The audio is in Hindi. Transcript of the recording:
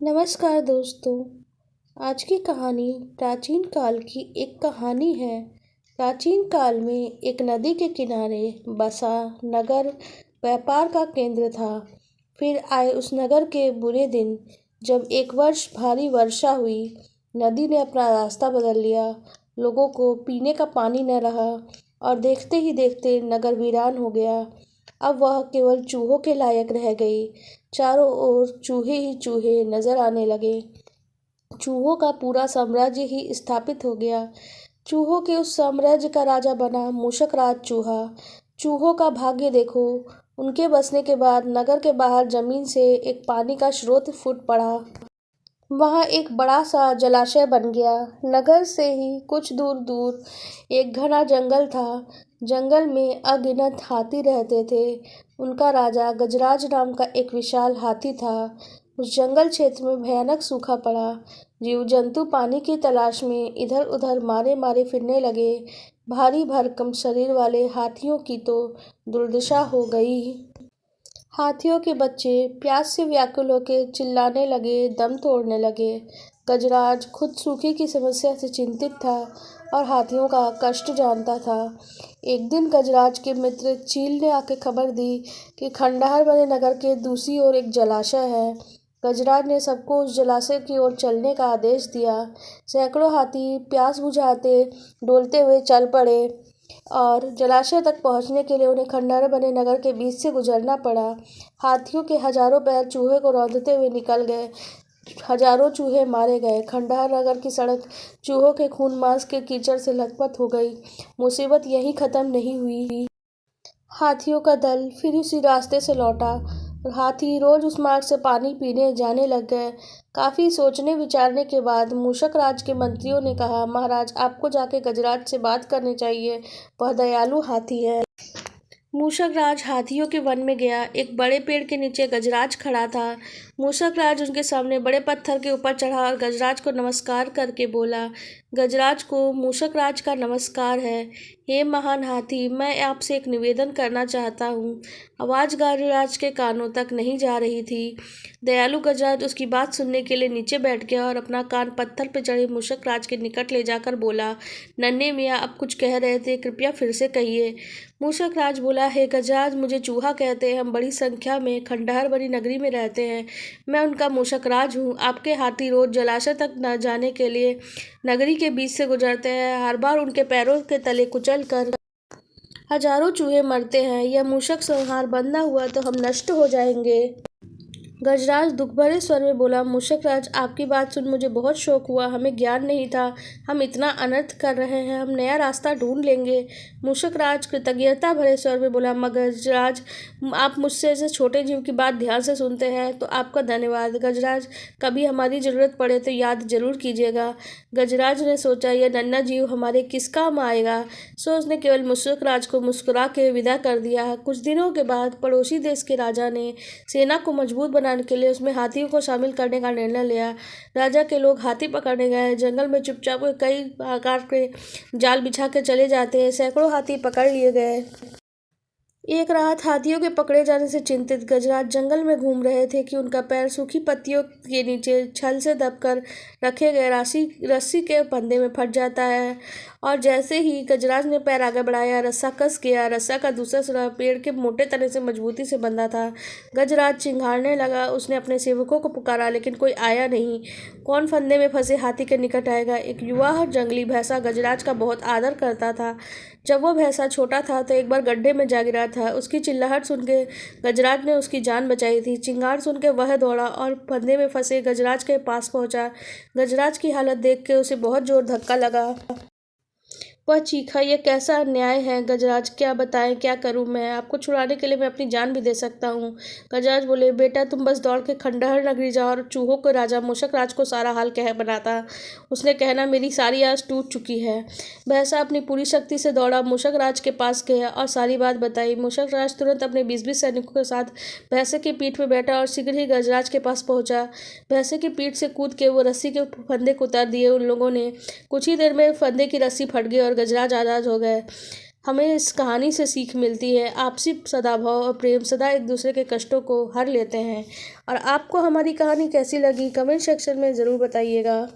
नमस्कार दोस्तों। आज की कहानी प्राचीन काल की एक कहानी है। प्राचीन काल में एक नदी के किनारे बसा नगर व्यापार का केंद्र था। फिर आए उस नगर के बुरे दिन, जब एक वर्ष भारी वर्षा हुई। नदी ने अपना रास्ता बदल लिया, लोगों को पीने का पानी न रहा और देखते ही देखते नगर वीरान हो गया। अब वह केवल चूहों के लायक रह गई। चारों ओर चूहे ही चूहे नजर आने लगे। चूहों का पूरा साम्राज्य ही स्थापित हो गया। चूहों के उस साम्राज्य का राजा बना मूषक राज चूहा। चूहों का भाग्य देखो, उनके बसने के बाद नगर के बाहर जमीन से एक पानी का स्रोत फूट पड़ा। वहाँ एक बड़ा सा जलाशय बन गया। नगर से ही कुछ दूर दूर एक घना जंगल था। जंगल में अगिनत हाथी रहते थे। उनका राजा गजराज नाम का एक विशाल हाथी था। उस जंगल क्षेत्र में भयानक सूखा पड़ा। जीव जंतु पानी की तलाश में इधर उधर मारे मारे फिरने लगे। भारी भरकम शरीर वाले हाथियों की तो दुर्दशा हो गई। हाथियों के बच्चे प्यास से व्याकुल होकर चिल्लाने लगे, दम तोड़ने लगे। गजराज खुद सूखे की समस्या से चिंतित था और हाथियों का कष्ट जानता था। एक दिन गजराज के मित्र चील ने आके खबर दी कि खंडहर बने नगर के दूसरी ओर एक जलाशय है। गजराज ने सबको उस जलाशय की ओर चलने का आदेश दिया। सैकड़ों हाथी प्यास बुझाते डोलते हुए चल पड़े और जलाशय तक पहुंचने के लिए उन्हें खंडहर बने नगर के बीच से गुजरना पड़ा। हाथियों के हजारों पैर चूहे को रौंदते हुए निकल गए। हजारों चूहे मारे गए। खंडहर नगर की सड़क चूहों के खून मांस के कीचड़ से लथपथ हो गई। मुसीबत यहीं खत्म नहीं हुई। हाथियों का दल फिर उसी रास्ते से लौटा और हाथी रोज उस मार्ग से पानी पीने जाने लग गए। काफी सोचने विचारने के बाद मूषक राज के मंत्रियों ने कहा, महाराज, आपको जाके गजराज से बात करनी चाहिए, वह दयालु हाथी है। मूषक राज हाथियों के वन में गया। एक बड़े पेड़ के नीचे गजराज खड़ा था। मूषक राज उनके सामने बड़े पत्थर के ऊपर चढ़ा और गजराज को नमस्कार करके बोला। गजराज को मूषक राज का नमस्कार है। हे महान हाथी, मैं आपसे एक निवेदन करना चाहता हूँ। आवाज़ गजराज के कानों तक नहीं जा रही थी। दयालु गजराज उसकी बात सुनने के लिए नीचे बैठ गया और अपना कान पत्थर पर चढ़े मूषक राज के निकट ले जाकर बोला, नन्हे मियाँ, आप कुछ कह रहे थे, कृपया फिर से कहिए। मूषक राज बोला, हे गजराज, मुझे चूहा कहते हैं। हम बड़ी संख्या में खंडहर बनी नगरी में रहते हैं। मैं उनका मूषक राज हूँ। आपके हाथी रोज जलाशय तक न जाने के लिए नगरी के बीच से गुजरते हैं। हर बार उनके पैरों के तले कुचल कर हजारों चूहे मरते हैं। यह मूषक संहार बंद न हुआ तो हम नष्ट हो जाएंगे। गजराज दुख भरे स्वर में बोला, मूषक राज, आपकी बात सुन मुझे बहुत शौक हुआ। हमें ज्ञान नहीं था, हम इतना अनर्थ कर रहे हैं। हम नया रास्ता ढूंढ लेंगे। मूषक राज कृतज्ञता भरे स्वर में बोला, गजराज, आप मुझसे ऐसे छोटे जीव की बात ध्यान से सुनते हैं तो आपका धन्यवाद। गजराज, कभी हमारी जरूरत पड़े तो याद जरूर कीजिएगा। गजराज ने सोचा, यह नन्हा जीव हमारे किस काम आएगा, सो उसने केवल मूषक राज को मुस्कुरा के विदा कर दिया। कुछ दिनों के बाद पड़ोसी देश के राजा ने सेना को मजबूत बनाने के लिए उसमें हाथियों को शामिल करने का निर्णय लिया। राजा के लोग हाथी पकड़ने गए। जंगल में चुपचाप कई आकार के जाल बिछा के चले जाते हैं। सैकड़ों हाथी पकड़ लिए गए। एक रात हाथियों के पकड़े जाने से चिंतित गजराज जंगल में घूम रहे थे कि उनका पैर सूखी पत्तियों के नीचे छल से दबकर रखे गए रस्सी के फंदे में फट जाता है। और जैसे ही गजराज ने पैर आगे बढ़ाया, रस्सा कस गया। रस्सा का दूसरा सिरा पेड़ के मोटे तने से मजबूती से बंधा था। गजराज चिंघाड़ने लगा। उसने अपने सेवकों को पुकारा, लेकिन कोई आया नहीं। कौन फंदे में फंसे हाथी के निकट आएगा। एक युवा जंगली भैंसा गजराज का बहुत आदर करता था। जब वो भैंसा छोटा था तो एक बार गड्ढे में जा गिरा था। उसकी चिल्लाहट सुन के गजराज ने उसकी जान बचाई थी। चिंगार सुन के वह दौड़ा और फंदे में फंसे गजराज के पास पहुंचा। गजराज की हालत देख के उसे बहुत जोर धक्का लगा। वह चीखा, यह कैसा अन्याय है गजराज, क्या बताएं, क्या करूं मैं। आपको छुड़ाने के लिए मैं अपनी जान भी दे सकता हूं। गजराज बोले, बेटा, तुम बस दौड़ के खंडहर नगरी जाओ और चूहों के राजा मूषक राज को सारा हाल कह बनाता। उसने कहना, मेरी सारी आस टूट चुकी है। भैंसा अपनी पूरी शक्ति से दौड़ा, मूषक राज के पास गया और सारी बात बताई। मूषक राज तुरंत अपने 20-20 सैनिकों के साथ भैंसे की पीठ पर बैठा और शीघ्र ही गजराज के पास पहुंचा। भैंसे की पीठ से कूद के वो रस्सी के फंदे को उतार दिए। उन लोगों ने कुछ ही देर में फंदे की रस्सी फट गई और गजराज आजाद हो गए। हमें इस कहानी से सीख मिलती है। आपसी सद्भाव और प्रेम सदा एक दूसरे के कष्टों को हर लेते हैं। और आपको हमारी कहानी कैसी लगी कमेंट सेक्शन में ज़रूर बताइएगा।